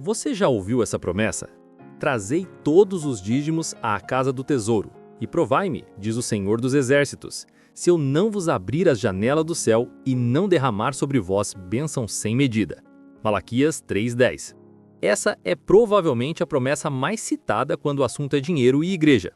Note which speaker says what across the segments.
Speaker 1: Você já ouviu essa promessa? Trazei todos os dízimos à casa do tesouro, e provai-me, diz o Senhor dos Exércitos, se eu não vos abrir as janelas do céu e não derramar sobre vós bênção sem medida. Malaquias 3:10. Essa é provavelmente a promessa mais citada quando o assunto é dinheiro e igreja.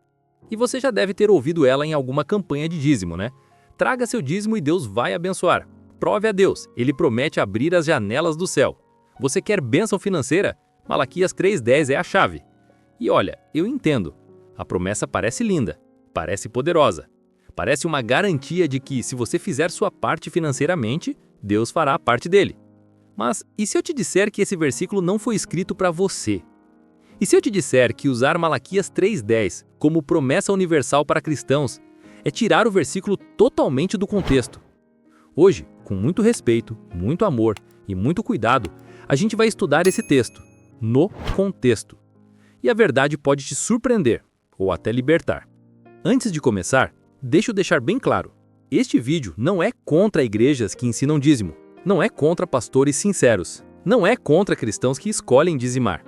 Speaker 1: E você já deve ter ouvido ela em alguma campanha de dízimo, né? Traga seu dízimo e Deus vai abençoar. Prove a Deus, Ele promete abrir as janelas do céu. Você quer bênção financeira? Malaquias 3:10 é a chave. E olha, eu entendo. A promessa parece linda, parece poderosa. Parece uma garantia de que, se você fizer sua parte financeiramente, Deus fará a parte dele. Mas e se eu te disser que esse versículo não foi escrito para você? E se eu te disser que usar Malaquias 3:10 como promessa universal para cristãos é tirar o versículo totalmente do contexto? Hoje, com muito respeito, muito amor e muito cuidado, a gente vai estudar esse texto, no contexto. E a verdade pode te surpreender, ou até libertar. Antes de começar, deixa eu deixar bem claro, este vídeo não é contra igrejas que ensinam dízimo, não é contra pastores sinceros, não é contra cristãos que escolhem dizimar.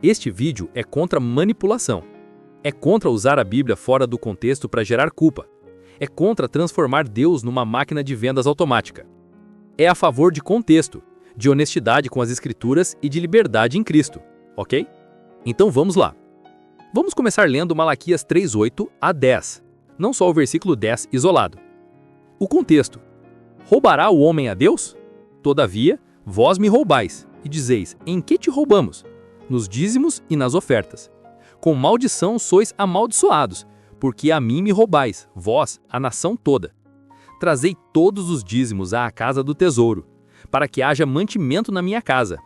Speaker 1: Este vídeo é contra manipulação. É contra usar a Bíblia fora do contexto para gerar culpa. É contra transformar Deus numa máquina de vendas automática. É a favor de contexto, de honestidade com as Escrituras e de liberdade em Cristo, ok? Então vamos lá. Vamos começar lendo Malaquias 3:8 a 10, não só o versículo 10 isolado. O contexto: roubará o homem a Deus? Todavia, vós me roubais, e dizeis, em que te roubamos? Nos dízimos e nas ofertas. Com maldição sois amaldiçoados, porque a mim me roubais, vós, a nação toda. Trazei todos os dízimos à casa do tesouro, para que haja mantimento na minha casa.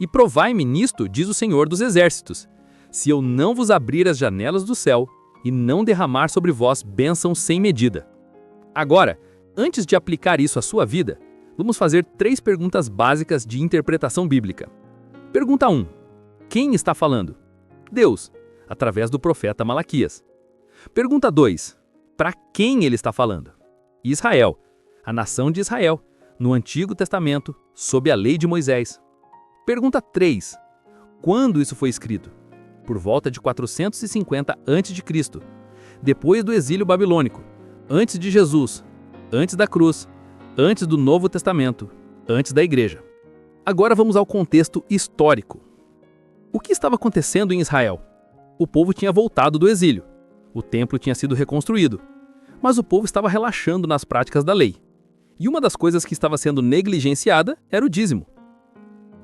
Speaker 1: E provai-me nisto, diz o Senhor dos Exércitos, se eu não vos abrir as janelas do céu e não derramar sobre vós bênção sem medida. Agora, antes de aplicar isso à sua vida, vamos fazer 3 perguntas básicas de interpretação bíblica. Pergunta 1. Quem está falando? Deus, através do profeta Malaquias. Pergunta 2. Para quem ele está falando? Israel, a nação de Israel, no Antigo Testamento, sob a lei de Moisés. Pergunta 3. Quando isso foi escrito? Por volta de 450 a.C., depois do exílio babilônico, antes de Jesus, antes da cruz, antes do Novo Testamento, antes da igreja. Agora vamos ao contexto histórico. O que estava acontecendo em Israel? O povo tinha voltado do exílio. O templo tinha sido reconstruído. Mas o povo estava relaxando nas práticas da lei. E uma das coisas que estava sendo negligenciada era o dízimo.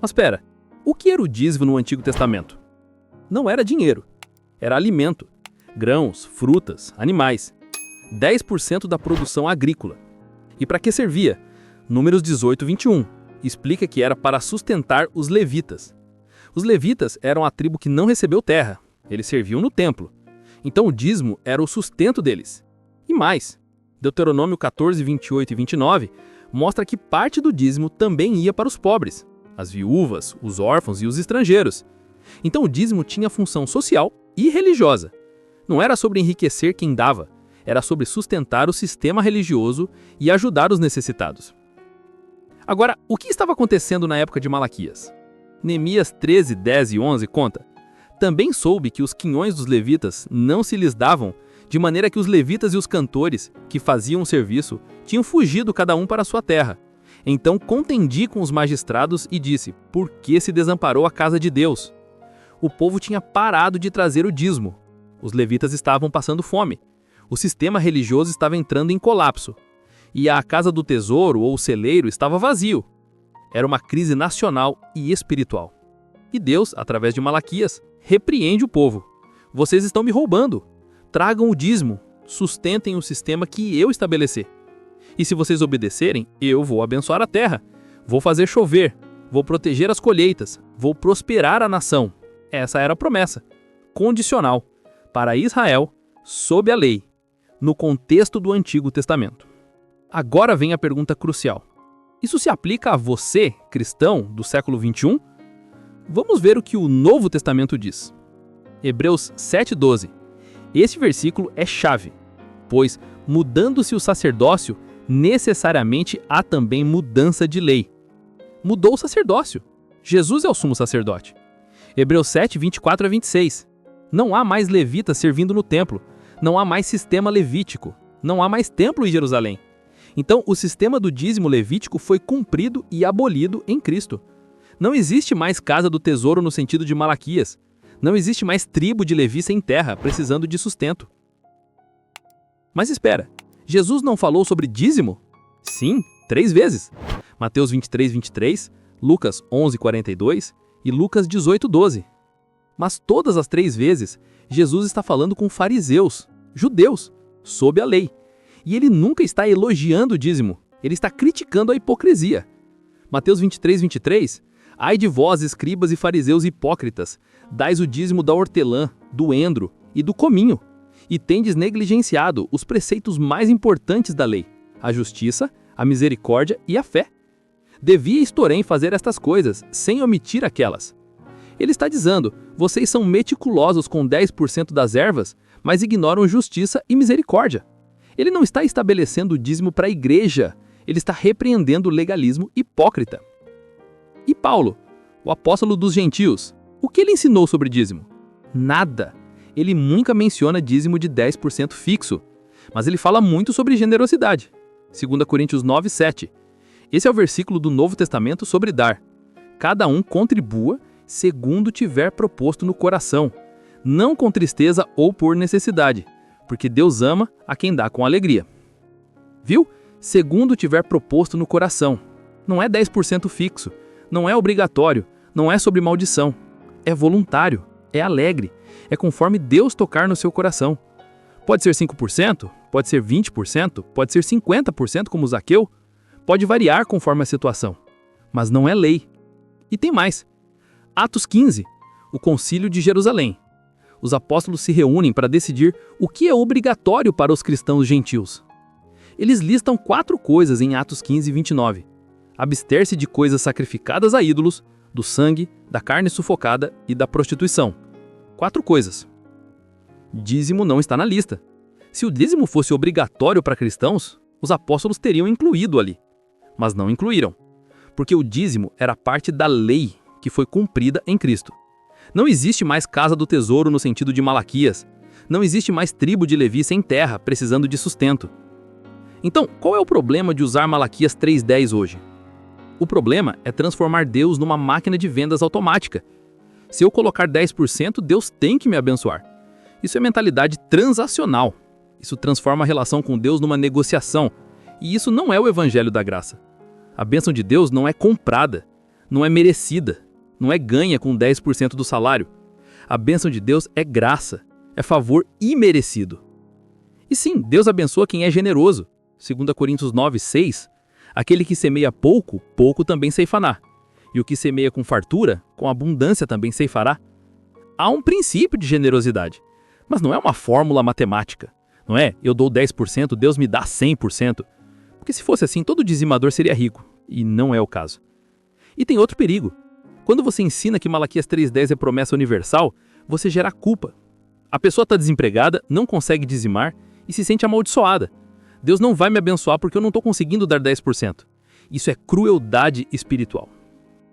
Speaker 1: Mas espera, o que era o dízimo no Antigo Testamento? Não era dinheiro, era alimento, grãos, frutas, animais. 10% da produção agrícola. E para que servia? Números 18:21 explica que era para sustentar os levitas. Os levitas eram a tribo que não recebeu terra, eles serviam no templo. Então o dízimo era o sustento deles. E mais, Deuteronômio 14, 28 e 29 mostra que parte do dízimo também ia para os pobres, as viúvas, os órfãos e os estrangeiros. Então o dízimo tinha função social e religiosa. Não era sobre enriquecer quem dava, era sobre sustentar o sistema religioso e ajudar os necessitados. Agora, o que estava acontecendo na época de Malaquias? Neemias 13, 10 e 11 conta: também soube que os quinhões dos levitas não se lhes davam, de maneira que os levitas e os cantores, que faziam o serviço, tinham fugido cada um para sua terra. Então contendi com os magistrados e disse, por que se desamparou a casa de Deus? O povo tinha parado de trazer o dízimo. Os levitas estavam passando fome. O sistema religioso estava entrando em colapso. E a casa do tesouro ou celeiro estava vazio. Era uma crise nacional e espiritual. E Deus, através de Malaquias, repreende o povo. Vocês estão me roubando. Tragam o dízimo, sustentem o sistema que eu estabelecer. E se vocês obedecerem, eu vou abençoar a terra. Vou fazer chover, vou proteger as colheitas, vou prosperar a nação. Essa era a promessa, condicional, para Israel, sob a lei, no contexto do Antigo Testamento. Agora vem a pergunta crucial. Isso se aplica a você, cristão, do século 21? Vamos ver o que o Novo Testamento diz. Hebreus 7:12. Este versículo é chave, pois, mudando-se o sacerdócio, necessariamente há também mudança de lei. Mudou o sacerdócio. Jesus é o sumo sacerdote. Hebreus 7, 24 a 26. Não há mais levitas servindo no templo. Não há mais sistema levítico. Não há mais templo em Jerusalém. Então, o sistema do dízimo levítico foi cumprido e abolido em Cristo. Não existe mais casa do tesouro no sentido de Malaquias. Não existe mais tribo de Levi sem terra, precisando de sustento. Mas espera, Jesus não falou sobre dízimo? Sim, 3 vezes. Mateus 23, 23, Lucas 11, 42 e Lucas 18, 12. Mas todas as 3 vezes, Jesus está falando com fariseus, judeus, sob a lei. E ele nunca está elogiando o dízimo, ele está criticando a hipocrisia. Mateus 23, 23, ai de vós, escribas e fariseus hipócritas, dais o dízimo da hortelã, do endro e do cominho, e tendes negligenciado os preceitos mais importantes da lei, a justiça, a misericórdia e a fé. Devíeis, porém, fazer estas coisas, sem omitir aquelas. Ele está dizendo, vocês são meticulosos com 10% das ervas, mas ignoram justiça e misericórdia. Ele não está estabelecendo o dízimo para a igreja, ele está repreendendo o legalismo hipócrita. E Paulo, o apóstolo dos gentios, o que ele ensinou sobre dízimo? Nada. Ele nunca menciona dízimo de 10% fixo, mas ele fala muito sobre generosidade. 2 Coríntios 9, 7. Esse é o versículo do Novo Testamento sobre dar. Cada um contribua segundo tiver proposto no coração, não com tristeza ou por necessidade, porque Deus ama a quem dá com alegria. Viu? Segundo tiver proposto no coração. Não é 10% fixo, não é obrigatório, não é sobre maldição. É voluntário, é alegre, é conforme Deus tocar no seu coração. Pode ser 5%, pode ser 20%, pode ser 50% como Zaqueu, pode variar conforme a situação, mas não é lei. E tem mais. Atos 15, o Concílio de Jerusalém. Os apóstolos se reúnem para decidir o que é obrigatório para os cristãos gentios. Eles listam 4 coisas em Atos 15, 29. Abster-se de coisas sacrificadas a ídolos, do sangue, da carne sufocada e da prostituição. 4 coisas. Dízimo não está na lista. Se o dízimo fosse obrigatório para cristãos, os apóstolos teriam incluído ali. Mas não incluíram, porque o dízimo era parte da lei que foi cumprida em Cristo. Não existe mais casa do tesouro no sentido de Malaquias. Não existe mais tribo de Levi sem terra, precisando de sustento. Então, qual é o problema de usar Malaquias 3:10 hoje? O problema é transformar Deus numa máquina de vendas automática. Se eu colocar 10%, Deus tem que me abençoar. Isso é mentalidade transacional. Isso transforma a relação com Deus numa negociação. E isso não é o evangelho da graça. A bênção de Deus não é comprada, não é merecida, não é ganha com 10% do salário. A bênção de Deus é graça, é favor imerecido. E sim, Deus abençoa quem é generoso. 2 Coríntios 9, 6, aquele que semeia pouco, pouco também ceifará. E o que semeia com fartura, com abundância também ceifará. Há um princípio de generosidade, mas não é uma fórmula matemática. Não é, eu dou 10%, Deus me dá 100%. Porque se fosse assim, todo dizimador seria rico. E não é o caso. E tem outro perigo. Quando você ensina que Malaquias 3:10 é promessa universal, você gera culpa. A pessoa está desempregada, não consegue dizimar e se sente amaldiçoada. Deus não vai me abençoar porque eu não estou conseguindo dar 10%. Isso é crueldade espiritual.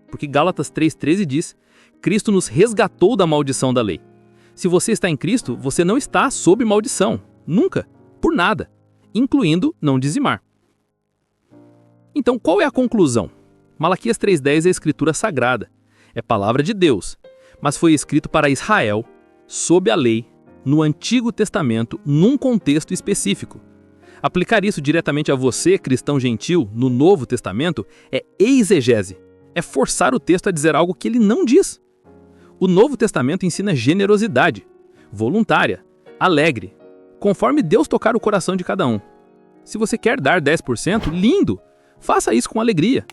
Speaker 1: Porque Gálatas 3:13 diz, Cristo nos resgatou da maldição da lei. Se você está em Cristo, você não está sob maldição. Nunca. Por nada. Incluindo não dizimar. Então, qual é a conclusão? Malaquias 3:10 é a escritura sagrada. É palavra de Deus. Mas foi escrito para Israel, sob a lei, no Antigo Testamento, num contexto específico. Aplicar isso diretamente a você, cristão gentil, no Novo Testamento, é exegese. É forçar o texto a dizer algo que ele não diz. O Novo Testamento ensina generosidade, voluntária, alegre, conforme Deus tocar o coração de cada um. Se você quer dar 10%, lindo! Faça isso com alegria.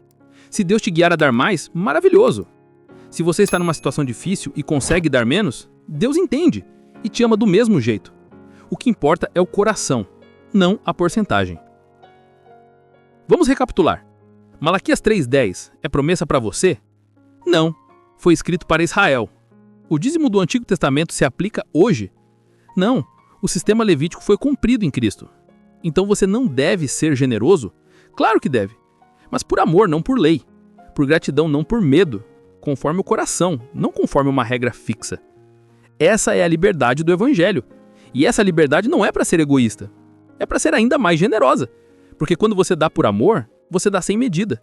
Speaker 1: Se Deus te guiar a dar mais, maravilhoso. Se você está numa situação difícil e consegue dar menos, Deus entende e te ama do mesmo jeito. O que importa é o coração, não a porcentagem. Vamos recapitular. Malaquias 3:10 é promessa para você? Não, foi escrito para Israel. O dízimo do Antigo Testamento se aplica hoje? Não, o sistema levítico foi cumprido em Cristo. Então você não deve ser generoso? Claro que deve, mas por amor, não por lei. Por gratidão, não por medo.
Speaker 2: conforme o coração, não conforme uma regra fixa. Essa é a liberdade do Evangelho. E essa liberdade não é para ser egoísta, é para ser ainda mais generosa. Porque quando você dá por amor, você dá sem medida,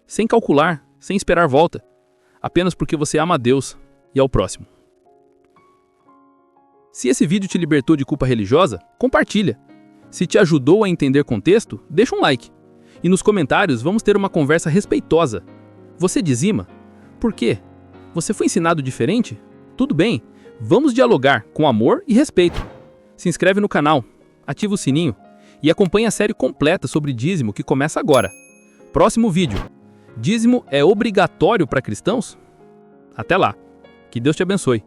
Speaker 2: sem calcular, sem esperar volta, apenas porque você ama a Deus e ao próximo. Se esse vídeo te libertou de culpa religiosa, compartilha. Se te ajudou a entender contexto, deixa um like. E nos comentários vamos ter uma conversa respeitosa. Você dizima? Por quê? Você foi ensinado diferente? Tudo bem, vamos dialogar com amor e respeito. Se inscreve no canal, ativa o sininho e acompanhe a série completa sobre dízimo que começa agora. Próximo vídeo. Dízimo é obrigatório para cristãos? Até lá. Que Deus te abençoe.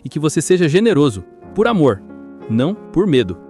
Speaker 2: E que você seja generoso, por amor, não por medo.